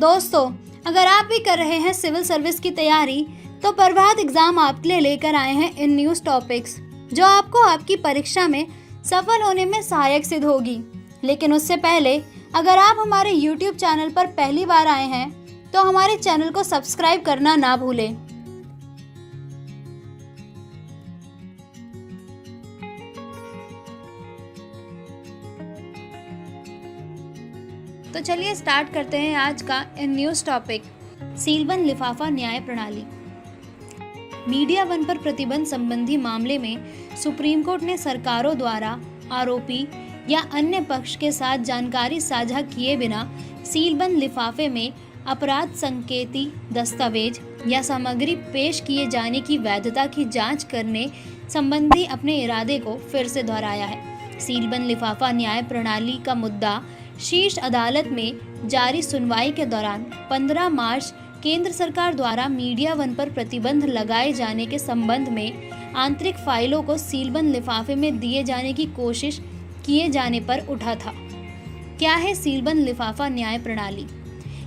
दोस्तों, अगर आप भी कर रहे हैं सिविल सर्विस की तैयारी तो प्रभात एग्जाम आपके लिए लेकर आए हैं इन न्यूज़ टॉपिक्स जो आपको आपकी परीक्षा में सफल होने में सहायक सिद्ध होगी। लेकिन उससे पहले अगर आप हमारे YouTube चैनल पर पहली बार आए हैं तो हमारे चैनल को सब्सक्राइब करना ना भूलें। तो चलिए स्टार्ट करते हैं आज का इन न्यूज़ टॉपिक। सीलबंद लिफाफा न्याय प्रणाली। मीडिया वन पर प्रतिबंध संबंधी मामले में सुप्रीम कोर्ट ने सरकारों द्वारा आरोपी या अन्य पक्ष के साथ जानकारी साझा किए बिना सीलबंद लिफाफे में अपराध संकेती दस्तावेज या सामग्री पेश किए जाने की वैधता की जांच करने संबंधी अपने इरादे को फिर से दोहराया है। सीलबंद लिफाफा न्याय प्रणाली का मुद्दा शीर्ष अदालत में जारी सुनवाई के दौरान 15 मार्च केंद्र सरकार द्वारा मीडिया वन पर प्रतिबंध लगाए जाने के संबंध में आंतरिक फाइलों को सीलबंद लिफाफे में दिए जाने की कोशिश किए जाने पर उठा था। क्या है सीलबंद लिफाफा न्याय प्रणाली?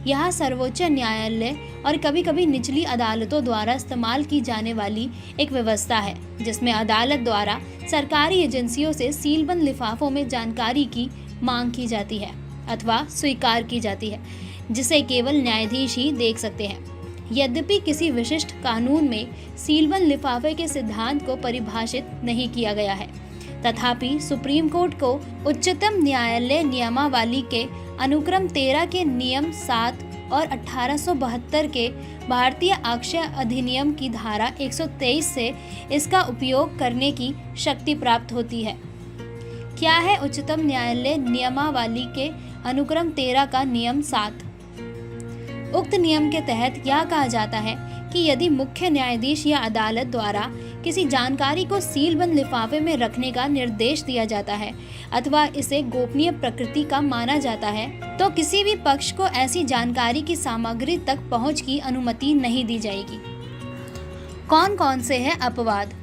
यह सर्वोच्च न्यायालय और कभी कभी निचली अदालतों द्वारा इस्तेमाल की जाने वाली एक व्यवस्था है जिसमें अदालत द्वारा सरकारी एजेंसियों से सीलबंद लिफाफों में जानकारी की मांग की जाती है अथवा स्वीकार की जाती है, जिसे केवल न्यायाधीश ही देख सकते हैं। यद्यपि किसी विशिष्ट कानून में सीलबंद लिफाफे के सिद्धांत को परिभाषित नहीं किया गया है, तथापि सुप्रीम कोर्ट को उच्चतम न्यायालय नियमावली के अनुक्रम 13 के नियम 7 और 1872 के भारतीय आक्षेय अधिनियम की धारा 123 से इसका उपयोग करने की शक्ति प्राप्त होती है। क्या है उच्चतम न्यायालय नियमावली के अनुक्रम 13 का नियम 7? उक्त नियम के तहत यह कहा जाता है कि यदि मुख्य न्यायाधीश या अदालत द्वारा किसी जानकारी को सीलबंद लिफाफे में रखने का निर्देश दिया जाता है अथवा इसे गोपनीय प्रकृति का माना जाता है तो किसी भी पक्ष को ऐसी जानकारी की सामग्री तक पहुंच की अनुमति नहीं दी जाएगी। कौन कौन से हैं अपवाद?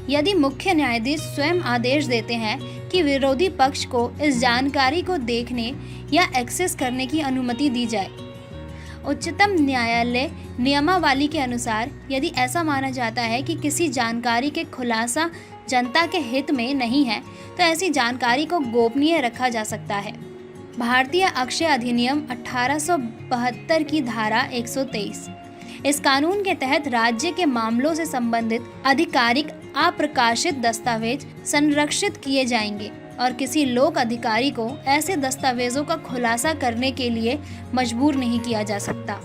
यदि मुख्य न्यायाधीश स्वयं आदेश देते हैं कि विरोधी पक्ष को इस जानकारी को देखने या एक्सेस करने की अनुमति दी जाए। उच्चतम न्यायालय नियमावली के अनुसार यदि ऐसा माना जाता है कि किसी जानकारी के खुलासा जनता के हित में नहीं है तो ऐसी जानकारी को गोपनीय रखा जा सकता है। भारतीय आक्षेय अधिनियम 1872 की धारा 123। इस कानून के तहत राज्य के मामलों से संबंधित आधिकारिक अप्रकाशित दस्तावेज संरक्षित किए जाएंगे और किसी लोक अधिकारी को ऐसे दस्तावेजों का खुलासा करने के लिए मजबूर नहीं किया जा सकता।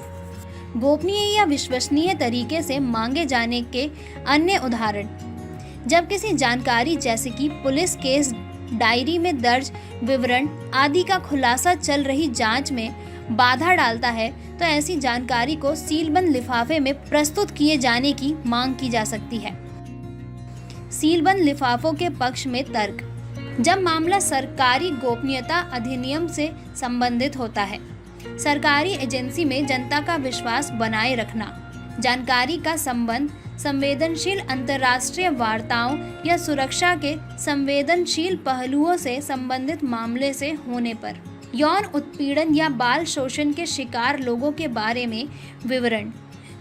गोपनीय या विश्वसनीय तरीके से मांगे जाने के अन्य उदाहरण, जब किसी जानकारी जैसे कि पुलिस केस डायरी में दर्ज विवरण आदि का खुलासा चल रही जांच में बाधा डालता है तो ऐसी जानकारी को सीलबंद लिफाफे में प्रस्तुत किए जाने की मांग की जा सकती है। सीलबंद लिफाफों के पक्ष में तर्क, जब मामला सरकारी गोपनीयता अधिनियम से संबंधित होता है, सरकारी एजेंसी में जनता का विश्वास बनाए रखना, जानकारी का संबंध संवेदनशील अंतर्राष्ट्रीय वार्ताओं या सुरक्षा के संवेदनशील पहलुओं से संबंधित मामले से होने पर, यौन उत्पीड़न या बाल शोषण के शिकार लोगों के बारे में विवरण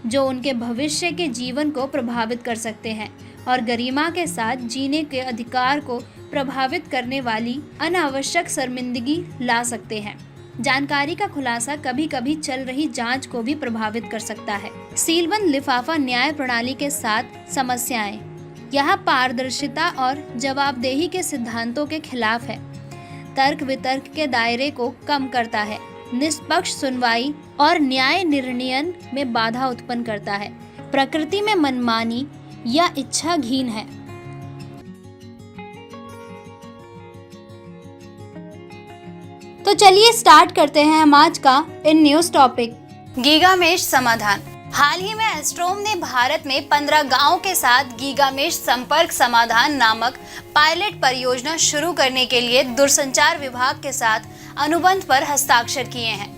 जो उनके भविष्य के जीवन को प्रभावित कर सकते हैं और गरिमा के साथ जीने के अधिकार को प्रभावित करने वाली अनावश्यक शर्मिंदगी ला सकते हैं। जानकारी का खुलासा कभी कभी चल रही जांच को भी प्रभावित कर सकता है। सीलबंद लिफाफा न्याय प्रणाली के साथ समस्याएं, यह पारदर्शिता और जवाबदेही के सिद्धांतों के खिलाफ है, तर्क वितर्क के दायरे को कम करता है, निष्पक्ष सुनवाई और न्याय निर्णयन में बाधा उत्पन्न करता है, प्रकृति में मनमानी या इच्छाहीन है। तो चलिए स्टार्ट करते हैं हम आज का इन न्यूज़ टॉपिक। गीगामेश समाधान। हाल ही में एस्ट्रोम ने भारत में 15 गांवों के साथ गीगामेश संपर्क समाधान नामक पायलट परियोजना शुरू करने के लिए दूरसंचार विभाग के साथ अनुबंध पर हस्ताक्षर किए हैं।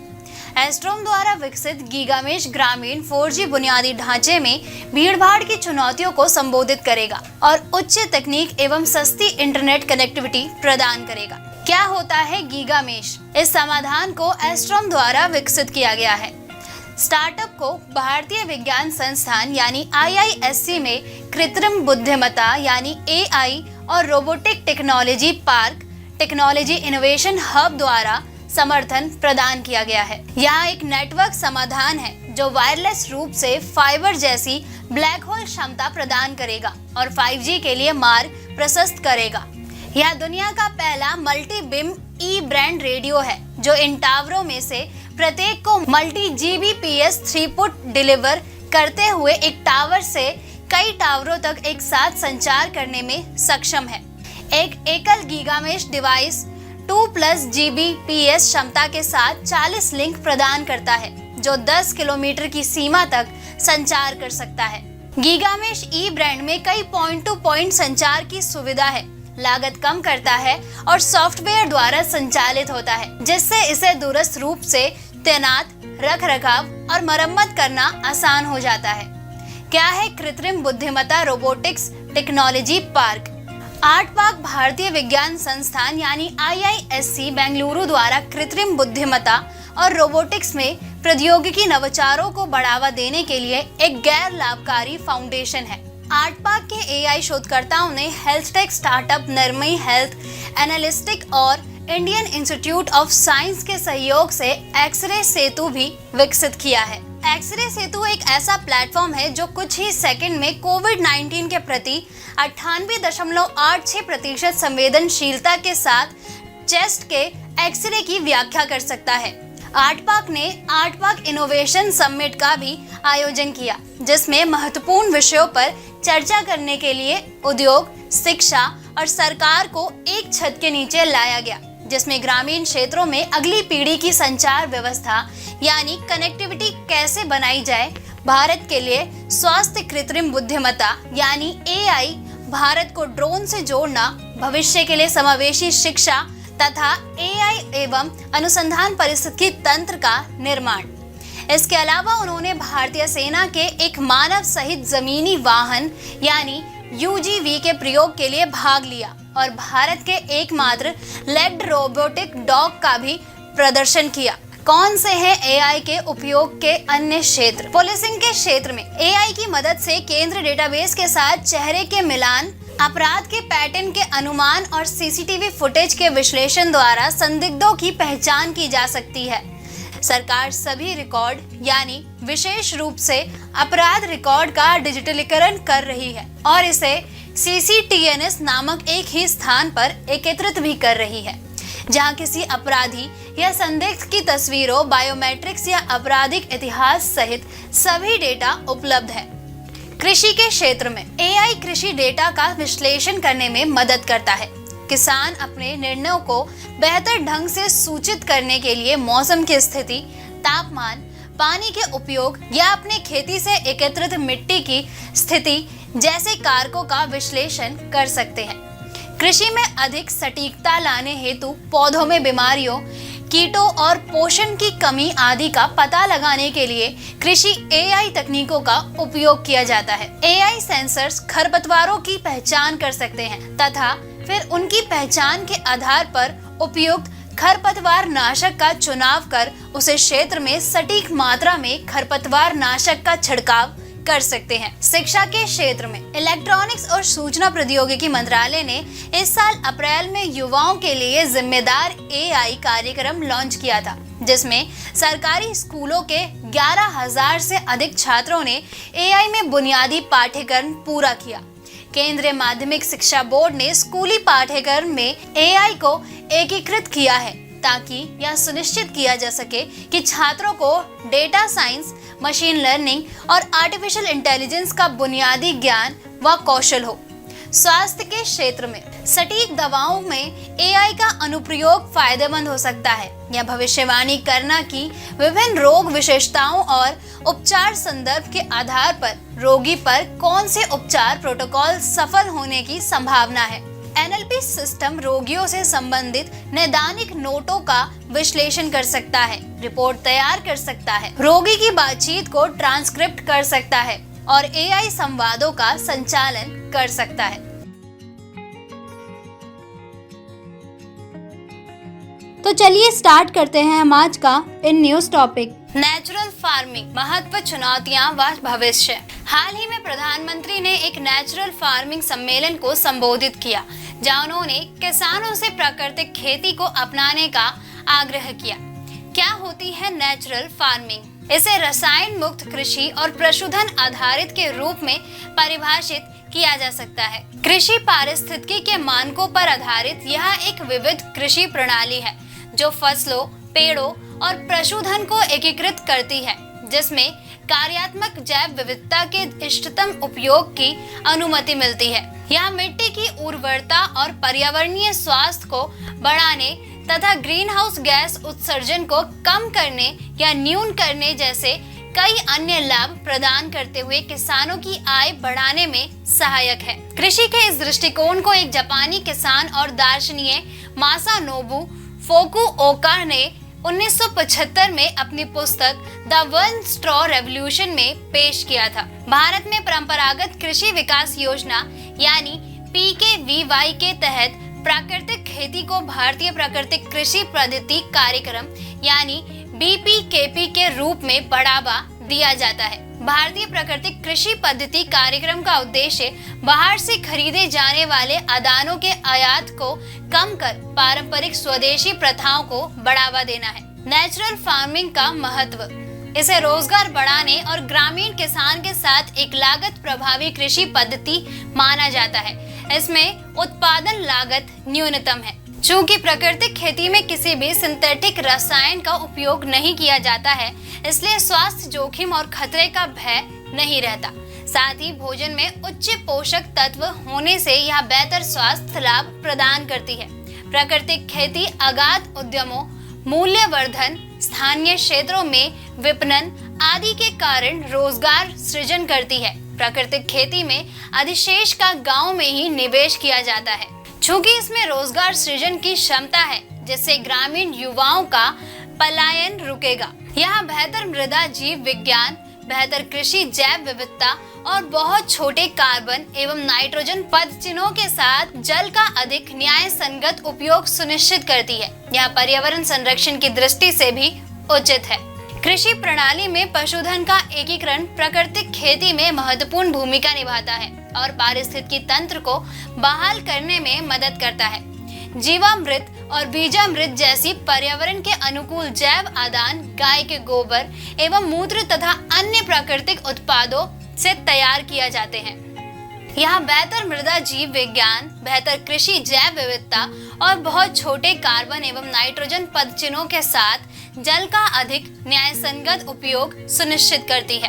एस्ट्रोम द्वारा विकसित गीगामेश ग्रामीण 4G बुनियादी ढांचे में भीड़भाड़ की चुनौतियों को संबोधित करेगा और उच्च तकनीक एवं सस्ती इंटरनेट कनेक्टिविटी प्रदान करेगा। क्या होता है गीगामेश? इस समाधान को एस्ट्रोम द्वारा विकसित किया गया है। स्टार्टअप को भारतीय विज्ञान संस्थान यानी IISc में कृत्रिम बुद्धिमत्ता यानी AI और robotic technology park technology innovation hub द्वारा समर्थन प्रदान किया गया है। यह एक नेटवर्क समाधान है जो वायरलेस रूप से फाइबर जैसी ब्लैक होल क्षमता प्रदान करेगा और 5G के लिए मार्ग प्रशस्त करेगा। यह दुनिया का पहला मल्टी बिम ई ब्रांड रेडियो है जो इन टावरों में से प्रत्येक को मल्टी GBPS थ्रीपुट डिलीवर करते हुए एक टावर से कई टावरों तक एक साथ संचार करने में सक्षम है। एक एकल गीगामेश डिवाइस 2+ GBPS क्षमता के साथ 40 लिंक प्रदान करता है जो 10 किलोमीटर की सीमा तक संचार कर सकता है। गीगामेश ई ब्रांड में कई पॉइंट टू पॉइंट संचार की सुविधा है, लागत कम करता है और सॉफ्टवेयर द्वारा संचालित होता है जिससे इसे दूरस्थ रूप से तैनात, रख रखाव और मरम्मत करना आसान हो जाता है। क्या है कृत्रिम बुद्धिमत्ता रोबोटिक्स टेक्नोलॉजी पार्क? आर्टपार्क भारतीय विज्ञान संस्थान यानी IISc बेंगलुरु द्वारा कृत्रिम बुद्धिमत्ता और रोबोटिक्स में प्रौद्योगिकी नवाचारों को बढ़ावा देने के लिए एक गैर लाभकारी फाउंडेशन है। आर्टपार्क के AI शोधकर्ताओं ने हेल्थ टेक स्टार्टअप निर्मयी हेल्थ एनालिस्टिक और इंडियन इंस्टीट्यूट ऑफ साइंस के सहयोग से एक्सरे सेतु भी विकसित किया है। एक्सरे सेतु एक ऐसा प्लेटफॉर्म है जो कुछ ही सेकंड में कोविड-19 के प्रति 98.86% संवेदनशीलता के साथ चेस्ट के एक्सरे की व्याख्या कर सकता है। आर्टपार्क ने आर्टपार्क इनोवेशन समिट का भी आयोजन किया जिसमें महत्वपूर्ण विषयों पर चर्चा करने के लिए उद्योग, शिक्षा और सरकार को एक छत के नीचे लाया गया, जिसमें ग्रामीण क्षेत्रों में अगली पीढ़ी की संचार व्यवस्था यानी कनेक्टिविटी कैसे बनाई जाए, भारत के लिए स्वास्थ्य कृत्रिम बुद्धिमत्ता यानी AI, भारत को ड्रोन से जोड़ना, भविष्य के लिए समावेशी शिक्षा तथा AI एवं अनुसंधान पारिस्थितिकी तंत्र का निर्माण। इसके अलावा उन्होंने भारतीय सेना के एक मानव सहित जमीनी वाहन यानी UGV के प्रयोग के लिए भाग लिया और भारत के एकमात्र लेग्ड रोबोटिक डॉग का भी प्रदर्शन किया। कौन से हैं AI के उपयोग के अन्य क्षेत्र? पुलिसिंग के क्षेत्र में AI की मदद से केंद्र डेटाबेस के साथ चेहरे के मिलान, अपराध के पैटर्न के अनुमान और CCTV फुटेज के विश्लेषण द्वारा संदिग्धों की पहचान की जा सकती है। सरकार सभी रिकॉर्ड यानी विशेष रूप से अपराध रिकॉर्ड का डिजिटलीकरण कर रही है और इसे CCTNS नामक एक ही स्थान पर एकत्रित भी कर रही है, जहां किसी अपराधी या संदिग्ध की तस्वीरों, बायोमेट्रिक्स या आपराधिक इतिहास सहित सभी डेटा उपलब्ध है। कृषि के क्षेत्र में AI कृषि डेटा का विश्लेषण करने में मदद करता है। किसान अपने निर्णयों को बेहतर ढंग से सूचित करने के लिए मौसम की स्थिति, तापमान, पानी के उपयोग या अपने खेती से एकत्रित मिट्टी की स्थिति जैसे कारकों का विश्लेषण कर सकते हैं। कृषि में अधिक सटीकता लाने हेतु पौधों में बीमारियों, कीटों और पोषण की कमी आदि का पता लगाने के लिए कृषि AI तकनीकों का उपयोग किया जाता है। AI सेंसर्स खरपतवारों की पहचान कर सकते हैं तथा फिर उनकी पहचान के आधार पर उपयुक्त खरपतवार नाशक का चुनाव कर उसे क्षेत्र में सटीक मात्रा में खरपतवार नाशक का छिड़काव कर सकते हैं। शिक्षा के क्षेत्र में इलेक्ट्रॉनिक्स और सूचना प्रौद्योगिकी मंत्रालय ने इस साल अप्रैल में युवाओं के लिए जिम्मेदार AI कार्यक्रम लॉन्च किया था, जिसमें सरकारी स्कूलों के 11,000 से अधिक छात्रों ने AI में बुनियादी पाठ्यक्रम पूरा किया। केंद्रीय माध्यमिक शिक्षा बोर्ड ने स्कूली पाठ्यक्रम में AI को एकीकृत किया है ताकि यह सुनिश्चित किया जा सके कि छात्रों को डेटा साइंस, मशीन लर्निंग और आर्टिफिशियल इंटेलिजेंस का बुनियादी ज्ञान व कौशल हो। स्वास्थ्य के क्षेत्र में सटीक दवाओं में AI का अनुप्रयोग फायदेमंद हो सकता है। यह भविष्यवाणी करना कि विभिन्न रोग विशेषताओं और उपचार संदर्भ के आधार पर रोगी पर कौन से उपचार प्रोटोकॉल सफल होने की संभावना है। NLP सिस्टम रोगियों से संबंधित नैदानिक नोटों का विश्लेषण कर सकता है, रिपोर्ट तैयार कर सकता है, रोगी की बातचीत को ट्रांसक्रिप्ट कर सकता है और AI संवादों का संचालन कर सकता है। तो चलिए स्टार्ट करते हैं हम आज का in news topic. Natural farming, महत्व, चुनौतियां व भविष्य। हाल ही में प्रधानमंत्री ने एक नेचुरल फार्मिंग सम्मेलन को संबोधित किया, जहां उन्होंने किसानों से प्राकृतिक खेती को अपनाने का आग्रह किया। क्या होती है नेचुरल फार्मिंग? इसे रसायन मुक्त कृषि और पशुधन आधारित के रूप में परिभाषित किया जा सकता है। कृषि पारिस्थितिकी के मानकों पर आधारित यह एक विविध कृषि प्रणाली है जो फसलों, पेड़ों और पशुधन को एकीकृत करती है, जिसमें कार्यात्मक जैव विविधता के इष्टतम उपयोग की अनुमति मिलती है। यह मिट्टी की उर्वरता और पर्यावरणीय स्वास्थ्य को बढ़ाने तथा ग्रीन हाउस गैस उत्सर्जन को कम करने या न्यून करने जैसे कई अन्य लाभ प्रदान करते हुए किसानों की आय बढ़ाने में सहायक है। कृषि के इस दृष्टिकोण को एक जापानी किसान और दार्शनिक मासानोबु फुकुओका ने 1975 में अपनी पुस्तक द वन स्ट्रॉ रेवोल्यूशन में पेश किया था। भारत में परंपरागत कृषि विकास योजना यानी PKVY के तहत प्राकृतिक खेती को भारतीय प्राकृतिक कृषि पद्धति कार्यक्रम यानी BPKP के रूप में बढ़ावा दिया जाता है। भारतीय प्राकृतिक कृषि पद्धति कार्यक्रम का उद्देश्य बाहर से खरीदे जाने वाले आदानों के आयात को कम कर पारंपरिक स्वदेशी प्रथाओं को बढ़ावा देना है। नेचुरल फार्मिंग का महत्व, इसे रोजगार बढ़ाने और ग्रामीण किसान के साथ एक लागत प्रभावी कृषि पद्धति माना जाता है। इसमें उत्पादन लागत न्यूनतम है। चूंकि प्राकृतिक खेती में किसी भी सिंथेटिक रसायन का उपयोग नहीं किया जाता है, इसलिए स्वास्थ्य जोखिम और खतरे का भय नहीं रहता। साथ ही भोजन में उच्च पोषक तत्व होने से यह बेहतर स्वास्थ्य लाभ प्रदान करती है। प्राकृतिक खेती अगाध उद्यमों, मूल्यवर्धन, स्थानीय क्षेत्रों में विपणन आदि के कारण रोजगार सृजन करती है। प्राकृतिक खेती में अधिशेष का गांव में ही निवेश किया जाता है। चूंकि इसमें रोजगार सृजन की क्षमता है, जिससे ग्रामीण युवाओं का पलायन रुकेगा। यहाँ बेहतर मृदा जीव विज्ञान, बेहतर कृषि जैव विविधता और बहुत छोटे कार्बन एवं नाइट्रोजन पदचिह्नों के साथ जल का अधिक न्याय संगत उपयोग सुनिश्चित करती है। यह पर्यावरण संरक्षण की दृष्टि से भी उचित है। कृषि प्रणाली में पशुधन का एकीकरण प्राकृतिक खेती में महत्वपूर्ण भूमिका निभाता है और पारिस्थितिकी तंत्र को बहाल करने में मदद करता है। जीवामृत और बीजामृत जैसी पर्यावरण के अनुकूल जैव आदान गाय के गोबर एवं मूत्र तथा अन्य प्राकृतिक उत्पादों से तैयार किया जाते हैं। यहाँ बेहतर मृदा जीव विज्ञान, बेहतर कृषि जैव विविधता और बहुत छोटे कार्बन एवं नाइट्रोजन पदचिह्नों के साथ जल का अधिक न्यायसंगत उपयोग सुनिश्चित करती है।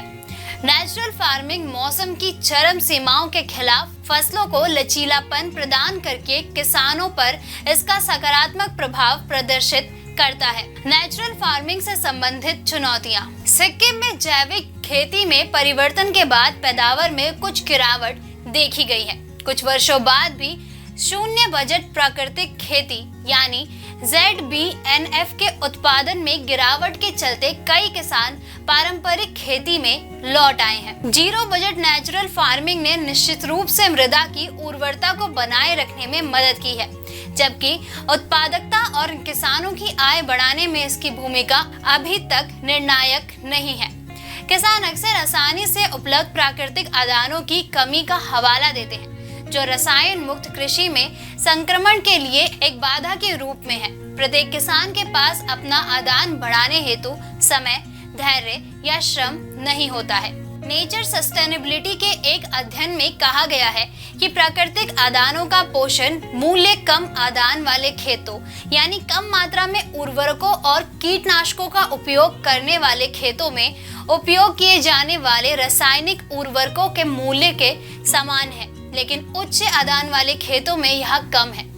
नेचुरल फार्मिंग मौसम की चरम सीमाओं के खिलाफ फसलों को लचीलापन प्रदान करके किसानों पर इसका सकारात्मक प्रभाव प्रदर्शित करता है। नेचुरल फार्मिंग से संबंधित चुनौतियां, सिक्किम में जैविक खेती में परिवर्तन के बाद पैदावार में कुछ गिरावट देखी गई है। कुछ वर्षों बाद भी शून्य बजट प्राकृतिक खेती यानी ZBNF के उत्पादन में गिरावट के चलते कई किसान पारंपरिक खेती में लौट आए हैं। जीरो बजट नेचुरल फार्मिंग ने निश्चित रूप से मृदा की उर्वरता को बनाए रखने में मदद की है, जबकि उत्पादकता और किसानों की आय बढ़ाने में इसकी भूमिका अभी तक निर्णायक नहीं है। किसान अक्सर आसानी से उपलब्ध प्राकृतिक आदानों की कमी का हवाला देते हैं, जो रसायन मुक्त कृषि में संक्रमण के लिए एक बाधा के रूप में है। प्रत्येक किसान के पास अपना आदान बढ़ाने हेतु समय, धैर्य या श्रम नहीं होता है। नेचर सस्टेनेबिलिटी के एक अध्ययन में कहा गया है कि प्राकृतिक आदानों का पोषण मूल्य कम आदान वाले खेतों यानी कम मात्रा में उर्वरकों और कीटनाशकों का उपयोग करने वाले खेतों में उपयोग किए जाने वाले रासायनिक उर्वरकों के मूल्य के समान है, लेकिन उच्च आदान वाले खेतों में यह कम है।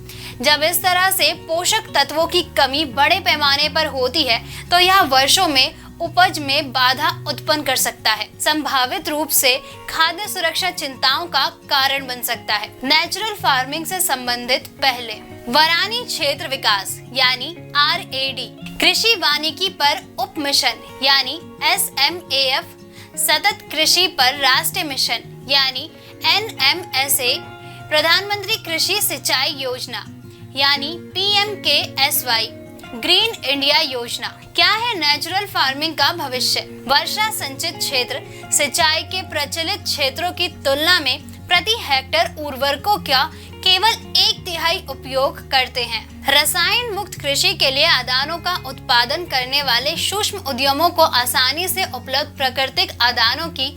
जब इस तरह से पोषक तत्वों की कमी बड़े पैमाने पर होती है तो यह वर्षों में उपज में बाधा उत्पन्न कर सकता है। संभावित रूप से खाद्य सुरक्षा चिंताओं का कारण बन सकता है। नेचुरल फार्मिंग से संबंधित पहले वरानी क्षेत्र विकास यानी RAD, कृषि वानिकी पर उप मिशन यानी SMAF, सतत कृषि पर राष्ट्रीय मिशन यानी NMSA, प्रधानमंत्री कृषि सिंचाई योजना यानी PMKSY, ग्रीन इंडिया योजना क्या है? नेचुरल फार्मिंग का भविष्य। वर्षा संचित क्षेत्र सिंचाई के प्रचलित क्षेत्रों की तुलना में प्रति हेक्टेयर उर्वरकों का केवल 1/3 उपयोग करते हैं। रसायन मुक्त कृषि के लिए आदानों का उत्पादन करने वाले सूक्ष्म उद्यमों को आसानी से उपलब्ध प्राकृतिक आदानों की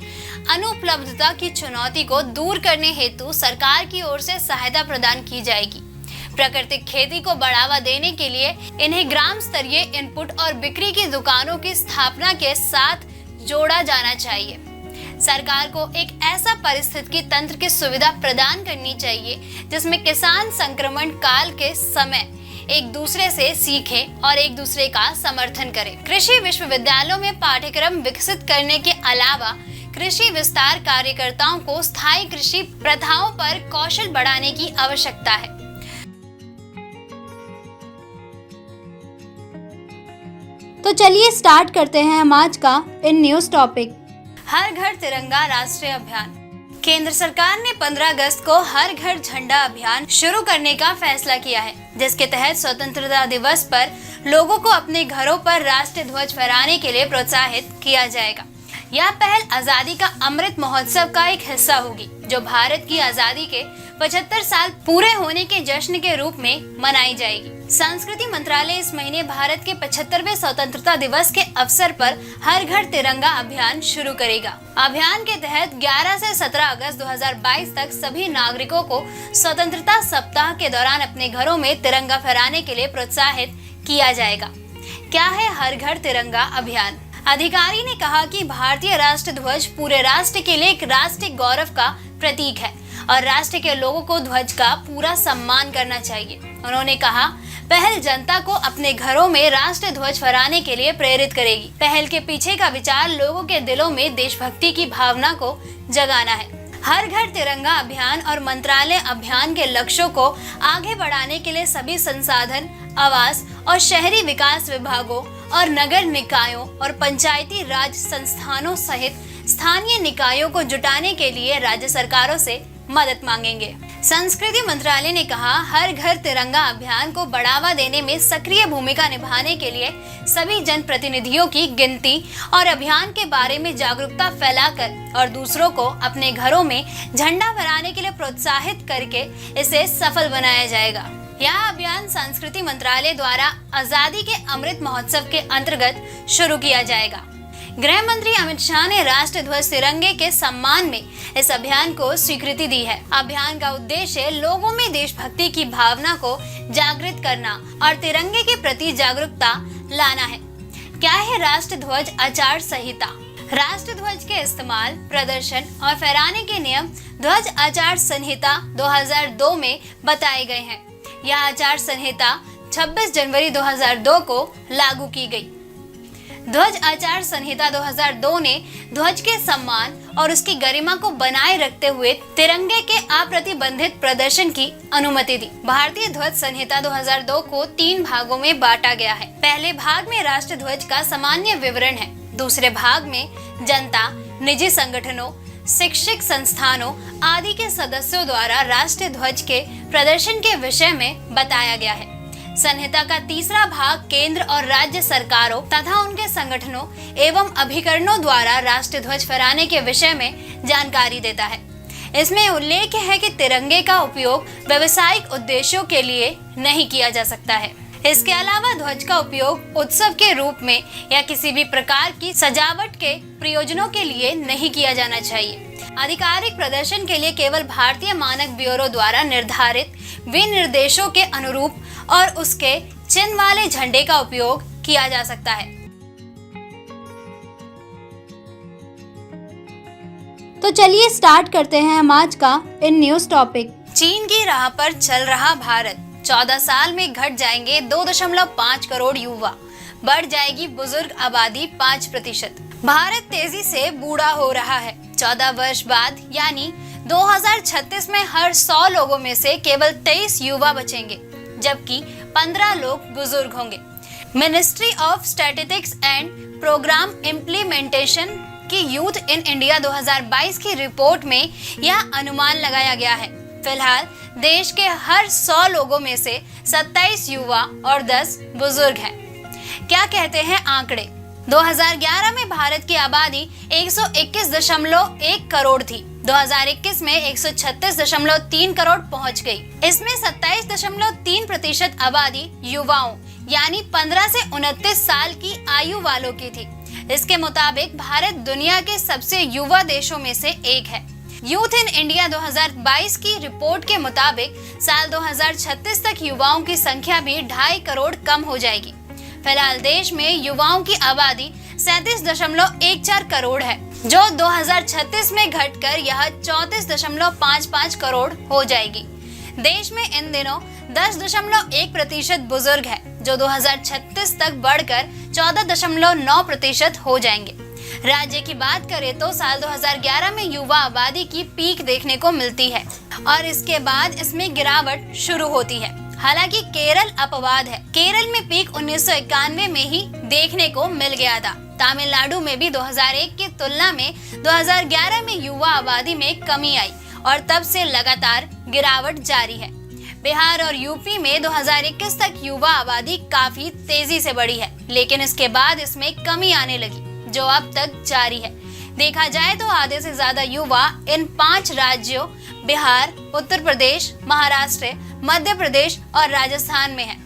अनुपलब्धता की चुनौती को दूर करने हेतु सरकार की ओर से सहायता प्रदान की जाएगी। प्राकृतिक खेती को बढ़ावा देने के लिए इन्हें ग्राम स्तरीय इनपुट और बिक्री की दुकानों की स्थापना के साथ जोड़ा जाना चाहिए। सरकार को एक ऐसा पारिस्थितिकी तंत्र की सुविधा प्रदान करनी चाहिए जिसमें किसान संक्रमण काल के समय एक दूसरे से सीखें और एक दूसरे का समर्थन करें। कृषि विश्वविद्यालयों में पाठ्यक्रम विकसित करने के अलावा कृषि विस्तार कार्यकर्ताओं को स्थायी कृषि प्रथाओं पर कौशल बढ़ाने की आवश्यकता है। तो चलिए स्टार्ट करते हैं हम आज का इन न्यूज टॉपिक। हर घर तिरंगा राष्ट्रीय अभियान। केंद्र सरकार ने 15 अगस्त को हर घर झंडा अभियान शुरू करने का फैसला किया है, जिसके तहत स्वतंत्रता दिवस पर लोगों को अपने घरों पर राष्ट्रीय ध्वज फहराने के लिए प्रोत्साहित किया जाएगा। यह पहल आजादी का अमृत महोत्सव का एक हिस्सा होगी, जो भारत की आजादी के 75 साल पूरे होने के जश्न के रूप में मनाई जाएगी। संस्कृति मंत्रालय इस महीने भारत के 75वें स्वतंत्रता दिवस के अवसर पर हर घर तिरंगा अभियान शुरू करेगा। अभियान के तहत 11 से 17 अगस्त 2022 तक सभी नागरिकों को स्वतंत्रता सप्ताह के दौरान अपने घरों में तिरंगा फहराने के लिए प्रोत्साहित किया जाएगा। क्या है हर घर तिरंगा अभियान? अधिकारी ने कहा कि भारतीय राष्ट्र ध्वज पूरे राष्ट्र के लिए एक राष्ट्रीय गौरव का प्रतीक है और राष्ट्र के लोगों को ध्वज का पूरा सम्मान करना चाहिए। उन्होंने कहा, पहल जनता को अपने घरों में राष्ट्रीय ध्वज फहराने के लिए प्रेरित करेगी। पहल के पीछे का विचार लोगों के दिलों में देशभक्ति की भावना को जगाना है। हर घर तिरंगा अभियान और मंत्रालय अभियान के लक्ष्यों को आगे बढ़ाने के लिए सभी संसाधन, आवास और शहरी विकास विभागों और नगर निकायों और पंचायती राज संस्थानों सहित स्थानीय निकायों को जुटाने के लिए राज्य सरकारों से मदद मांगेंगे। संस्कृति मंत्रालय ने कहा, हर घर तिरंगा अभियान को बढ़ावा देने में सक्रिय भूमिका निभाने के लिए सभी जनप्रतिनिधियों की गिनती और अभियान के बारे में जागरूकता फैलाकर और दूसरों को अपने घरों में झंडा फहराने के लिए प्रोत्साहित करके इसे सफल बनाया जाएगा। यह अभियान संस्कृति मंत्रालय द्वारा आजादी के अमृत महोत्सव के अंतर्गत शुरू किया जाएगा। गृह मंत्री अमित शाह ने राष्ट्रीय ध्वज तिरंगे के सम्मान में इस अभियान को स्वीकृति दी है। अभियान का उद्देश्य लोगों में देशभक्ति की भावना को जागृत करना और तिरंगे के प्रति जागरूकता लाना है। क्या है राष्ट्रीय ध्वज आचार संहिता? राष्ट्रीय ध्वज के इस्तेमाल, प्रदर्शन और फहराने के नियम ध्वज आचार संहिता 2002 में बताए गए हैं। यह आचार संहिता 26 जनवरी 2002 को लागू की गई। ध्वज आचार संहिता 2002 ने ध्वज के सम्मान और उसकी गरिमा को बनाए रखते हुए तिरंगे के अप्रतिबंधित प्रदर्शन की अनुमति दी। भारतीय ध्वज संहिता 2002 को 3 भागों में बांटा गया है। पहले भाग में राष्ट्रीय ध्वज का सामान्य विवरण है। दूसरे भाग में जनता, निजी संगठनों, शैक्षिक संस्थानों आदि के सदस्यों द्वारा राष्ट्रीय ध्वज के प्रदर्शन के विषय में बताया गया है। संहिता का तीसरा भाग केंद्र और राज्य सरकारों तथा उनके संगठनों एवं अभिकरणों द्वारा राष्ट्रीय ध्वज फहराने के विषय में जानकारी देता है। इसमें उल्लेख है कि तिरंगे का उपयोग व्यावसायिक उद्देश्यों के लिए नहीं किया जा सकता है। इसके अलावा ध्वज का उपयोग उत्सव के रूप में या किसी भी प्रकार की सजावट के प्रयोजनों के लिए नहीं किया जाना चाहिए। आधिकारिक प्रदर्शन के लिए केवल भारतीय मानक ब्यूरो द्वारा निर्धारित विनिर्देशों के अनुरूप और उसके चिन्ह वाले झंडे का उपयोग किया जा सकता है। तो चलिए स्टार्ट करते हैं हम आज का इन न्यूज टॉपिक। चीन की राह पर चल रहा भारत। 14 साल में घट जाएंगे 2.5 करोड़ युवा, बढ़ जाएगी बुजुर्ग आबादी 5%। भारत तेजी से बूढ़ा हो रहा है। 14 वर्ष बाद यानी 2036 में हर 100 लोगों में से केवल 23 युवा बचेंगे, जबकि 15 लोग बुजुर्ग होंगे। Ministry of statistics and programme implementation की यूथ इन इंडिया 2022 की रिपोर्ट में यह अनुमान लगाया गया है। फिलहाल देश के हर 100 लोगों में से 27 युवा और 10 बुजुर्ग हैं। क्या कहते हैं आंकड़े? 2011 में भारत की आबादी 121.1 करोड़ थी। 2021 में 136.3 करोड़ पहुंच गई। इसमें 27.3% आबादी युवाओं यानी 15 से 29 साल की आयु वालों की थी। इसके मुताबिक भारत दुनिया के सबसे युवा देशों में से एक है। यूथ इन इंडिया 2022 की रिपोर्ट के मुताबिक साल 2036 तक युवाओं की संख्या भी 2.5 करोड़ कम हो जाएगी। फिलहाल देश में युवाओं की आबादी 37.14 करोड़ है, जो 2036 में घटकर यह 34.55 करोड़ हो जाएगी। देश में इन दिनों 10.1% बुजुर्ग है, जो 2036 तक बढ़कर 14.9% हो जाएंगे। राज्य की बात करें तो साल 2011 में युवा आबादी की पीक देखने को मिलती है और इसके बाद इसमें गिरावट शुरू होती है। हालांकि केरल अपवाद है। केरल में पीक 1991 में ही देखने को मिल गया था। तमिलनाडु में भी 2001 की तुलना में 2011 में युवा आबादी में कमी आई और तब से लगातार गिरावट जारी है। बिहार और यूपी में 2021 तक युवा आबादी काफी तेजी से बढ़ी है, लेकिन इसके बाद इसमें कमी आने लगी, जो अब तक जारी है। देखा जाए तो आधे से ज्यादा युवा इन 5 राज्यों बिहार, उत्तर प्रदेश, महाराष्ट्र, मध्य प्रदेश और राजस्थान में है।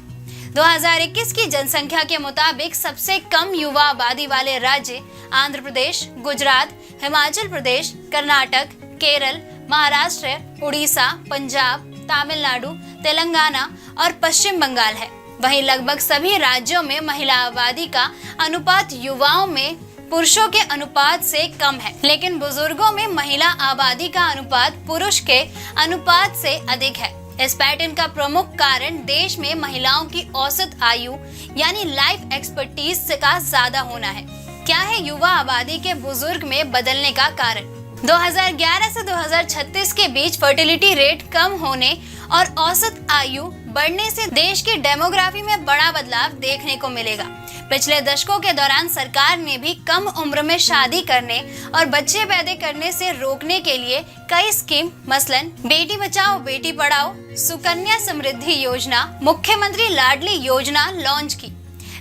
2021 की जनसंख्या के मुताबिक सबसे कम युवा आबादी वाले राज्य आंध्र प्रदेश, गुजरात, हिमाचल प्रदेश, कर्नाटक, केरल, महाराष्ट्र, उड़ीसा, पंजाब, तमिलनाडु, तेलंगाना और पश्चिम बंगाल है। वहीं लगभग सभी राज्यों में महिला आबादी का अनुपात युवाओं में पुरुषों के अनुपात से कम है, लेकिन बुजुर्गों में महिला आबादी का अनुपात पुरुष के अनुपात से अधिक है। इस पैटर्न का प्रमुख कारण देश में महिलाओं की औसत आयु यानी लाइफ एक्सपर्टीज का ज्यादा होना है। क्या है युवा आबादी के बुजुर्ग में बदलने का कारण? 2011 से 2036 के बीच फर्टिलिटी रेट कम होने और औसत आयु बढ़ने से देश की डेमोग्राफी में बड़ा बदलाव देखने को मिलेगा। पिछले दशकों के दौरान सरकार ने भी कम उम्र में शादी करने और बच्चे पैदा करने से रोकने के लिए कई स्कीम, मसलन बेटी बचाओ बेटी पढ़ाओ, सुकन्या समृद्धि योजना, मुख्यमंत्री लाडली योजना लॉन्च की।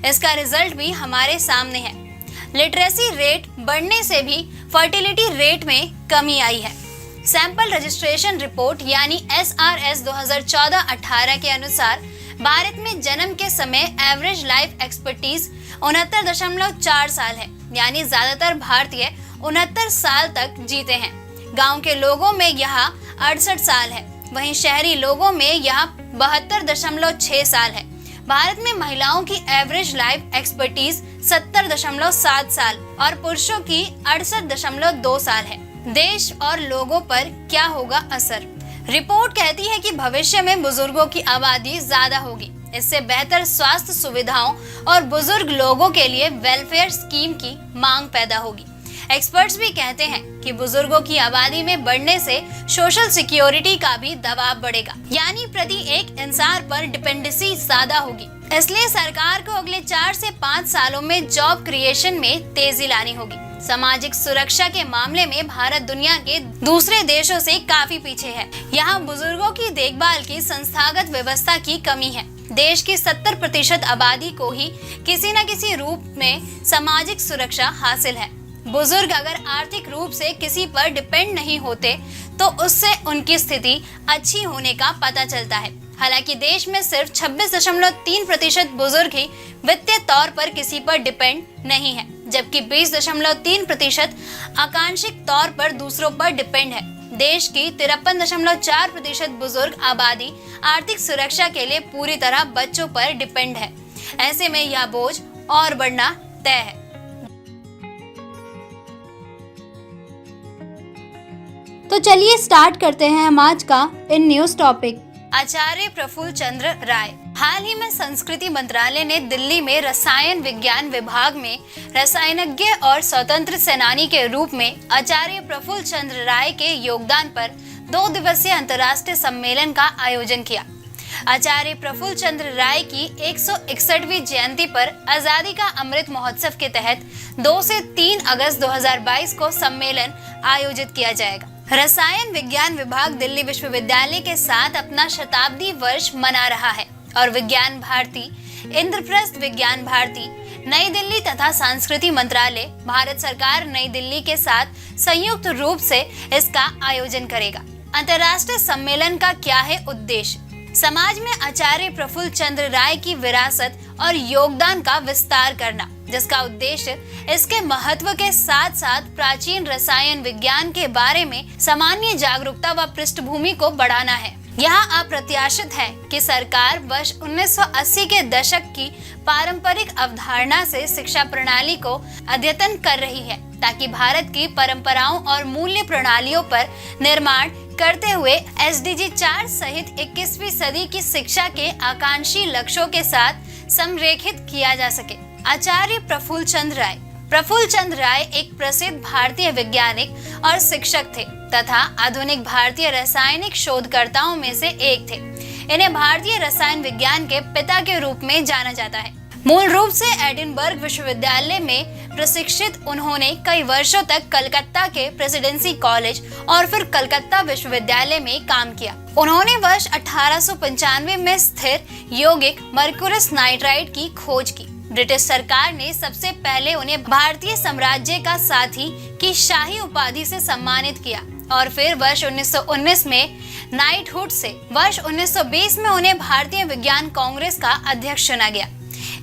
इसका रिजल्ट भी हमारे सामने है। लिटरेसी रेट बढ़ने से भी फर्टिलिटी रेट में कमी आई है। सैंपल रजिस्ट्रेशन रिपोर्ट यानी SRS 2014-18 के अनुसार भारत में जन्म के समय एवरेज लाइफ एक्सपर्टीज 69.4 साल है, यानी ज्यादातर भारतीय 69 साल तक जीते हैं। गांव के लोगों में यह 68 साल है, वहीं शहरी लोगों में यह 72.6 साल है। भारत में महिलाओं की एवरेज लाइफ एक्सपर्टीज 70.7 साल और पुरुषों की 68.2 साल है। देश और लोगों पर क्या होगा असर? रिपोर्ट कहती है कि भविष्य में बुजुर्गों की आबादी ज्यादा होगी। इससे बेहतर स्वास्थ्य सुविधाओं और बुजुर्ग लोगों के लिए वेलफेयर स्कीम की मांग पैदा होगी। एक्सपर्ट्स भी कहते हैं कि बुजुर्गों की आबादी में बढ़ने से सोशल सिक्योरिटी का भी दबाव बढ़ेगा, यानी प्रति एक इंसान पर डिपेंडेंसी ज्यादा होगी। इसलिए सरकार को अगले 4 से 5 सालों में जॉब क्रिएशन में तेजी लानी होगी। सामाजिक सुरक्षा के मामले में भारत दुनिया के दूसरे देशों से काफी पीछे है। यहाँ बुजुर्गों की देखभाल की संस्थागत व्यवस्था की कमी है। देश की 70% आबादी को ही किसी न किसी रूप में सामाजिक सुरक्षा हासिल है। बुजुर्ग अगर आर्थिक रूप से किसी पर डिपेंड नहीं होते तो उससे उनकी स्थिति अच्छी होने का पता चलता है। हालांकि देश में सिर्फ 26.3% बुजुर्ग ही वित्तीय तौर पर किसी पर डिपेंड नहीं है, जबकि 20.3% आकांक्षिक तौर पर दूसरों पर डिपेंड है। देश की 53.4% बुजुर्ग आबादी आर्थिक सुरक्षा के लिए पूरी तरह बच्चों पर डिपेंड है। ऐसे में यह बोझ और बढ़ना तय है। तो चलिए स्टार्ट करते हैं हम आज का इन न्यूज टॉपिक। आचार्य प्रफुल्ल चंद्र राय। हाल ही में संस्कृति मंत्रालय ने दिल्ली में रसायन विज्ञान विभाग में रसायनज्ञ और स्वतंत्र सेनानी के रूप में आचार्य प्रफुल्ल चंद्र राय के योगदान पर 2 दिवसीय अंतर्राष्ट्रीय सम्मेलन का आयोजन किया। आचार्य प्रफुल्ल चंद्र राय की 161वीं जयंती पर आजादी का अमृत महोत्सव के तहत 2 से 3 अगस्त 2022 को सम्मेलन आयोजित किया जाएगा। रसायन विज्ञान विभाग दिल्ली विश्वविद्यालय के साथ अपना शताब्दी वर्ष मना रहा है और विज्ञान भारती, इंद्रप्रस्थ विज्ञान भारती, नई दिल्ली तथा संस्कृति मंत्रालय, भारत सरकार नई दिल्ली के साथ संयुक्त रूप से इसका आयोजन करेगा। अंतर्राष्ट्रीय सम्मेलन का क्या है उद्देश्य? समाज में आचार्य प्रफुल्ल चंद्र राय की विरासत और योगदान का विस्तार करना, जिसका उद्देश्य इसके महत्व के साथ साथ प्राचीन रसायन विज्ञान के बारे में सामान्य जागरूकता व पृष्ठभूमि को बढ़ाना है। यहाँ अप्रत्याशित है कि सरकार वर्ष 1980 के दशक की पारंपरिक अवधारणा से शिक्षा प्रणाली को अद्यतन कर रही है, ताकि भारत की परंपराओं और मूल्य प्रणालियों पर निर्माण करते हुए SDG 4 सहित 21वीं सदी की शिक्षा के आकांक्षी लक्ष्यों के साथ संरेखित किया जा सके। आचार्य प्रफुल्ल चंद्र राय एक प्रसिद्ध भारतीय वैज्ञानिक और शिक्षक थे तथा आधुनिक भारतीय रासायनिक शोधकर्ताओं में से एक थे। इन्हें भारतीय रसायन विज्ञान के पिता के रूप में जाना जाता है। मूल रूप से एडिनबर्ग विश्वविद्यालय में प्रशिक्षित उन्होंने कई वर्षों तक कलकत्ता के प्रेसिडेंसी कॉलेज और फिर कलकत्ता विश्वविद्यालय में काम किया। उन्होंने वर्ष 1895 में स्थिर यौगिक मर्क्यूरस नाइट्राइड की खोज की। ब्रिटिश सरकार ने सबसे पहले उन्हें भारतीय साम्राज्य का साथी की शाही उपाधि से सम्मानित किया और फिर वर्ष 1919 में नाइटहुड से वर्ष 1920 में उन्हें भारतीय विज्ञान कांग्रेस का अध्यक्ष चुना गया।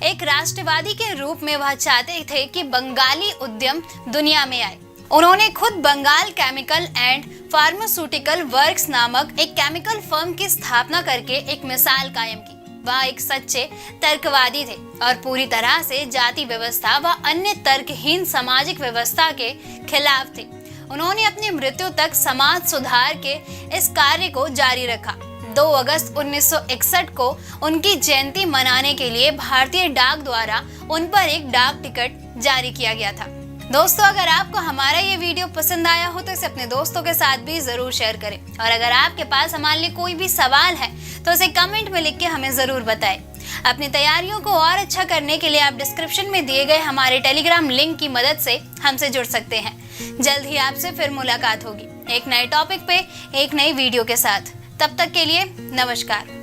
एक राष्ट्रवादी के रूप में वह चाहते थे कि बंगाली उद्यम दुनिया में आए। उन्होंने खुद Bengal chemical and pharmaceutical works नामक एक केमिकल फर्म की स्थापना करके एक मिसाल कायम की। वह एक सच्चे तर्कवादी थे और पूरी तरह से जाति व्यवस्था व अन्य तर्कहीन सामाजिक व्यवस्था के खिलाफ थे। उन्होंने अपनी मृत्यु तक समाज सुधार के इस कार्य को जारी रखा। 2 अगस्त 1961 को उनकी जयंती मनाने के लिए भारतीय डाक द्वारा उन पर एक डाक टिकट जारी किया गया था। दोस्तों, अगर आपको हमारा ये वीडियो पसंद आया हो तो इसे अपने दोस्तों के साथ भी जरूर शेयर करें और अगर आपके पास हमारे लिए कोई भी सवाल है तो उसे कमेंट में लिख के हमें जरूर बताएं। अपनी तैयारियों को और अच्छा करने के लिए आप डिस्क्रिप्शन में दिए गए हमारे टेलीग्राम लिंक की मदद से हमसे जुड़ सकते हैं। जल्द ही आपसे फिर मुलाकात होगी एक नए टॉपिक पे एक नई वीडियो के साथ। तब तक के लिए नमस्कार।